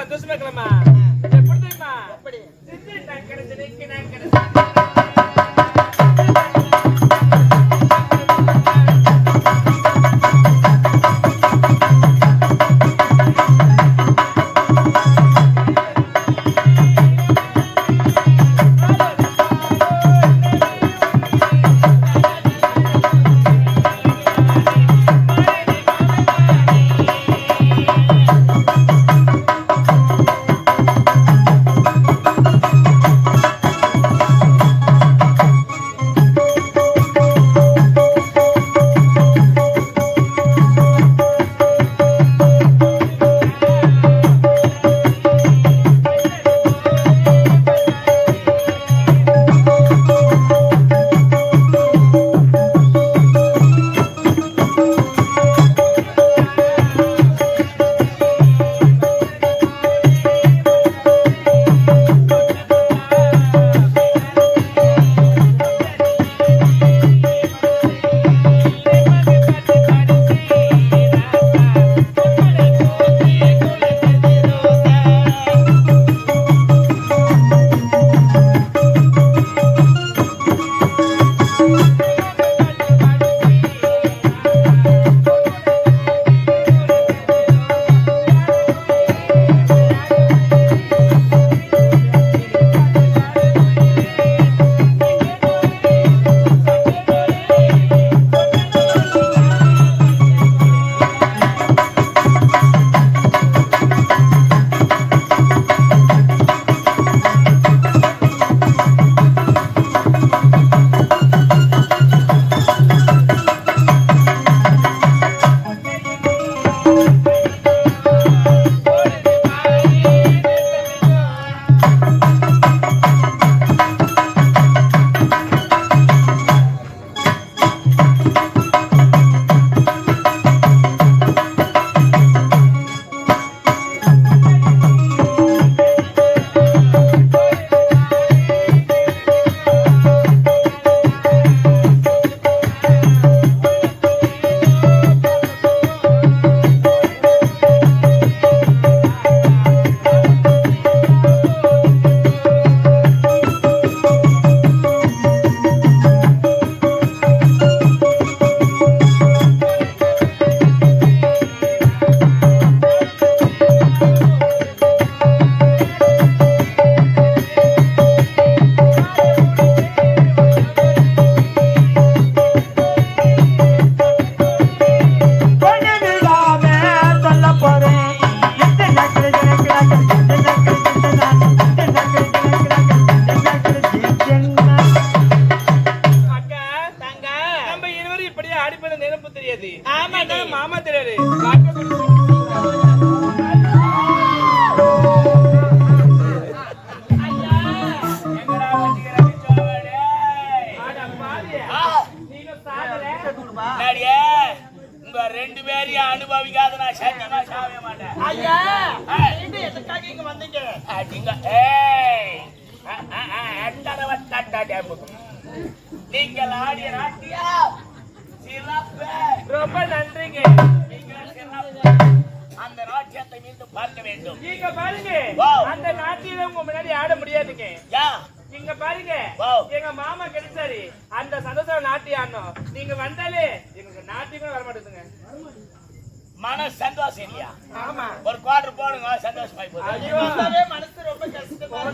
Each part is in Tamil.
சந்தோஷமா இருக்கலாமா? எப்படி தெரியுமா? எப்படி நான் கிடைச்சேன் நான் கிடைச்சேன் நீங்கள் ஆடிய நாட்டியா சிறப்பு, ரொம்ப நன்றிங்க. அந்த நாட்டியத்தை மீண்டும் பார்க்க வேண்டும். நீங்க பாருங்க, அந்த நாட்டியில உங்க முன்னாடி ஆட முடியாதுங்க. நீங்க பாருங்க, எங்க மாமா கிடைச்சாரு, அந்த சந்தோஷம் நாட்டியம் ஆடணும். நீங்க வந்தாலே எங்களுக்கு நாட்டியமே வர மாட்டேங்குங்க. மன சந்தோஷம் இல்லையா? ஆமா, ஒரு குவார்டர் போடுங்க, சந்தோஷமாயி போகுது. ஐயோ, மனசு ரொம்ப கஷ்டமா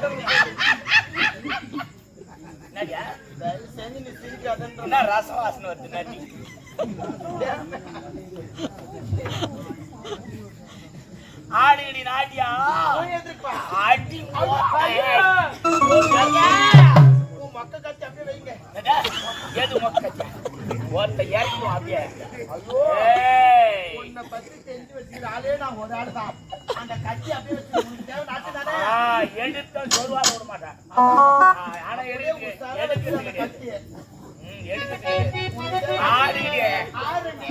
என்ன ரசவாசனை வருது நாட்டி? ஆடிடி நாட்டியா அடி மொக்க கட்சி அப்படியே வைங்க. எது மொக்க கட்சி? ஒருத்த ஏற்கும் அப்படியே. உன்னை பத்தி தெரிஞ்சு வச்சுக்கிற ஆளே நான் ஒரு ஆள் தான். அந்த கட்சி அப்படியே வச்சு தேவை நாட்டு தானே. எடுத்த சொல்வார விட மாட்டேன். ஆனா எடுக்கு கட்சி எடுத்து ஆடிடியே ஆடுங்க.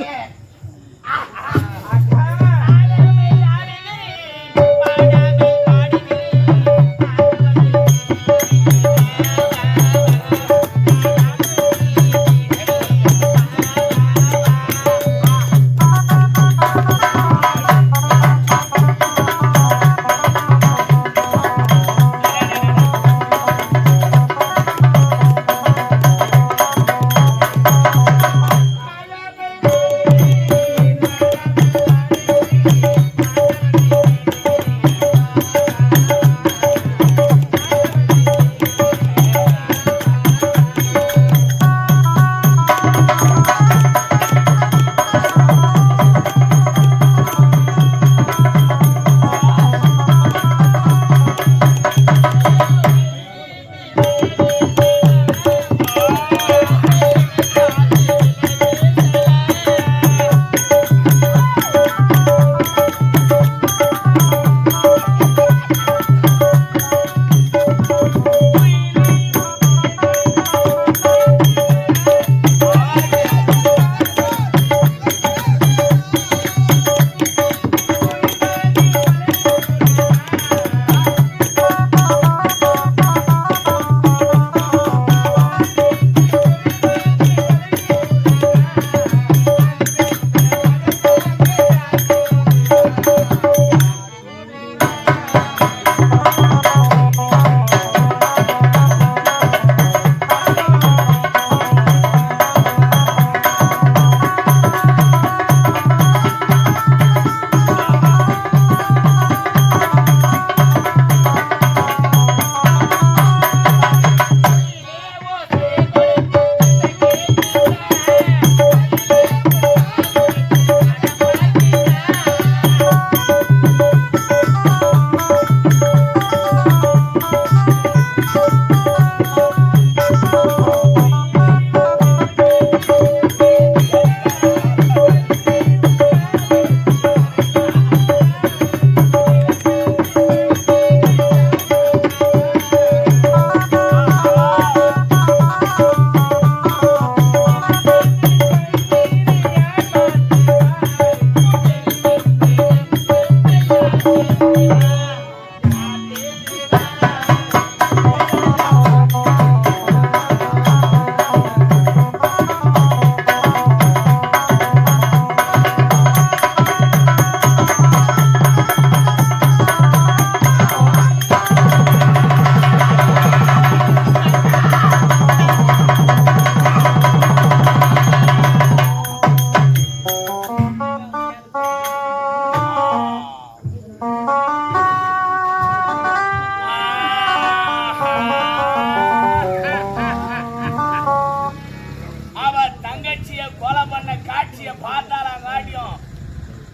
வாடியும்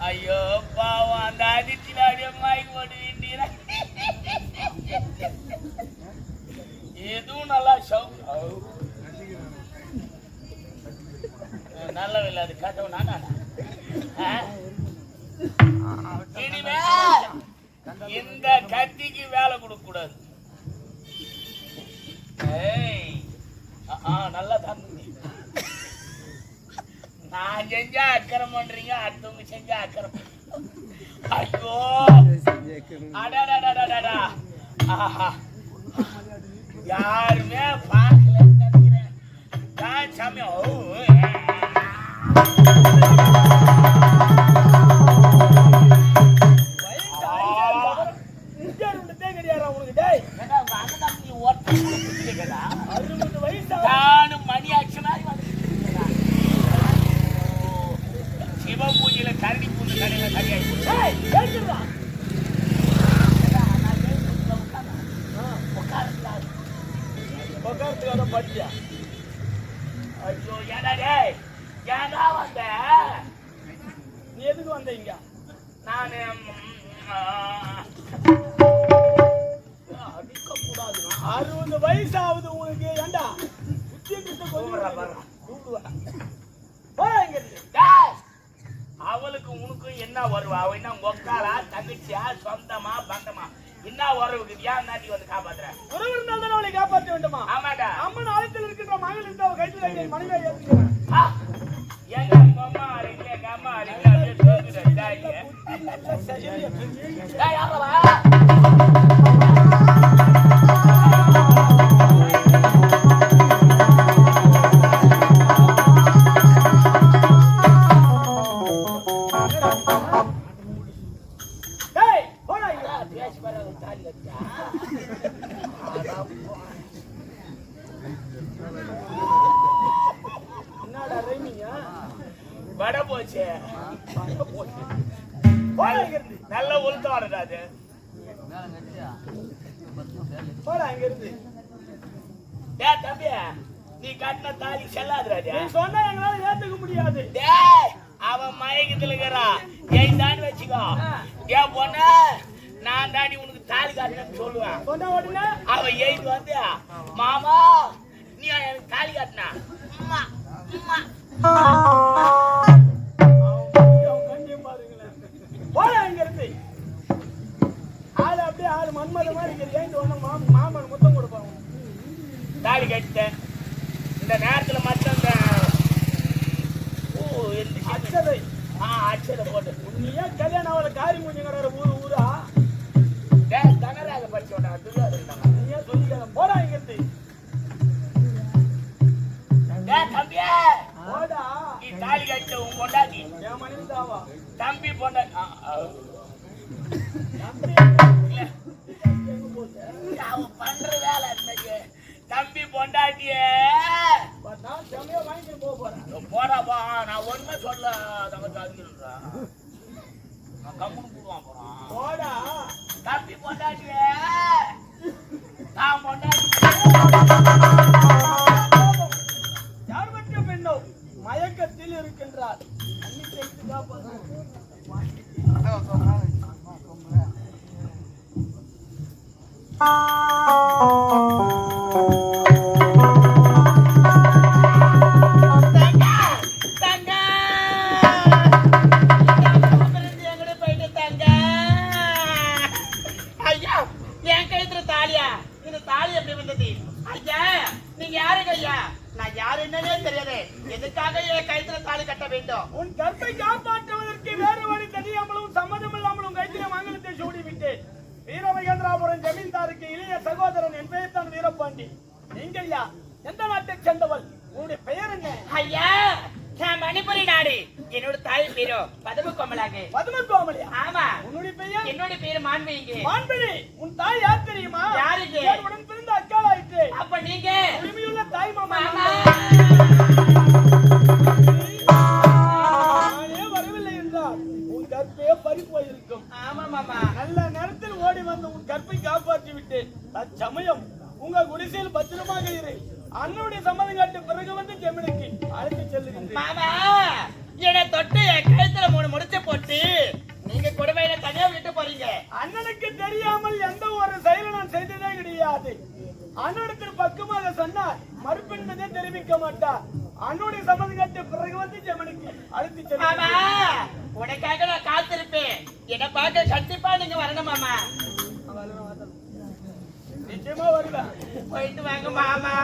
ஐயோ பாவம் அந்த அதிர்ச்சி வாடியும் வாங்கி போட்டு வீட்டீங்க எதுவும் நல்லா நல்லவில்லை அது கட்டவும் நானா இனிமே இந்த கத்திக்கு வேலை கொடுக்க கூடாது நல்லா தான் நான் செஞ்சா அக்கறம் பண்றீங்க அடுத்தவங்க செஞ்சா அக்கறம் ஐயோ அடாடாடாடாடா யாருமே பார்க்கலன்னு நினைக்கிறேன் நான் சமயம் மணி ஆச்சு சிவ பூஜையில கரடி பூஜை கடையில சரியாயிடுச்சு படிச்சா ஐயோ ஏடா டேய் ஏடா வந்த நீ எதுக்கு வந்தீங்க நான் அடிக்க கூடாது 60 வயசாவது உனக்கு ஏண்டா அவளுக்கு உனக்கு என்ன வருவா அவ என்ன மொக்காலா தங்கச்சியா சொந்தமா பந்தமா என்ன உறவுக்கு ஏன் நாட்டி வந்து காப்பாத்துற உறவு இருந்தால் தான் அவளை காப்பாற்ற வேண்டுமா ஆமாடா அம்மன் ஆலயத்தில் இருக்கின்ற மகள் இருந்து அவ கைத்துல மனைவியா ஏத்துக்கிறான் எங்க அம்மா அரைக்கல எங்க அம்மா அரைக்கல அப்படியே வட போச்சு நல்ல உளுத்த வரடா அது தம்பி நீ கட்டின தாலி செல்லாதுடா சொன்னா எங்களால ஏத்துக்க முடியாது அவன் மயக்கத்துல இருக்கிறான் ஏன் தான் வச்சுக்கோ ஏன் பொண்ணு நான் தாண்டி உனக்கு தாலி காட்டினு சொல்லுவேன் சொன்ன உடனே அவன் ஏய்து வந்து மாமா நீ எனக்கு தாலி காட்டினா ஆளு அப்படியே ஆளு மன்மத மாதிரி மாமன் முத்தம் கொடுப்பாங்க தாலி கட்டிட்டேன் இந்த நேரத்துல மட்டும் இந்த அச்சதை அச்சதை போட்டு உண்மையா கல்யாணம் அவளை காரி மூஞ்சிங்கிற ஊரா தனராக படிச்சோடா நீயா சொல்லிக்க போடா இங்கிருந்து தம்பியா போடா நீ தாலி கட்ட உன் பொண்டாட்டி என் மனைவி தாவா தம்பி பொண்டா அவன் பண்ற வேலை இருந்துச்சு தம்பி பொண்டாட்டியே போறாப்பா நான் ஒண்ணுமே சொல்ல தங்கச்சி நான் கம்முன்னு போடுவான் போறான் போடா தம்பி பொண்டாட்டியே நான் பொண்டாட்டி யார் பற்றிய பெண்ணோ மயக்கத்தில் இருக்கின்றார் உன் கற்பை காப்பாற்றுவதற்கு வேறு வழி தெரியாமலும் சம்மதமில்லாமலும் கைத்திர மாங்கலத்தை சூடிவிட்டேன். வீரமகேந்திராபுரம் ஜமீன்தாருக்கு இளைய சகோதரன் என் பெயர் தான் வீரபாண்டி. நீங்கள் யார்? எந்த நாட்டை சேர்ந்தவள்? உன்னுடைய பெயர் என்ன? ஐயா, நான் மணிப்புரி நாடு. என்னோட தாய் பேரோ பதும கோமலாங்க. பதும கோமலியா? ஆமா. உன்னுடைய பெயர்? என்னோட பேரு மான்விங்க. மான்விழி. உன் தாய் யார் தெரியுமா? யாருக்கு? உடன் பிறந்த அக்காளாயிற்று. அப்ப நீங்க உரிமையுள்ள தாய் மாமா. பறிப்போயிருக்கும். ஆமா மாமா. நல்ல நேரத்தில் ஓடி வந்து உன் கற்பை காப்பாற்றி விட்டேன். தற்சமயம் உங்க குடிசையில் பத்திரமாக இரு. அண்ணனுடைய சம்மதம் காட்டு பிறகு வந்து ஜெமினுக்கு அழைத்து செல்லுகிறேன். மாமா, என்னை தொட்டு என் கழுத்துல முடியாது. அண்ணனுக்கு பக்கமாக சொன்னால் மறுப்பென்பதே தெரிவிக்க மாட்டார். அண்ணுடைய சம்மதம் கேட்ட பிறகு வந்து ஜெமனுக்கு அழைத்து மாமா செல்ல உனக்காக நான் காத்திருப்பேன். என்ன பார்க்க கண்டிப்பா நீங்க வரணும் மாமா. நிச்சயமா வருவேன். போயிட்டு வாங்க மாமா.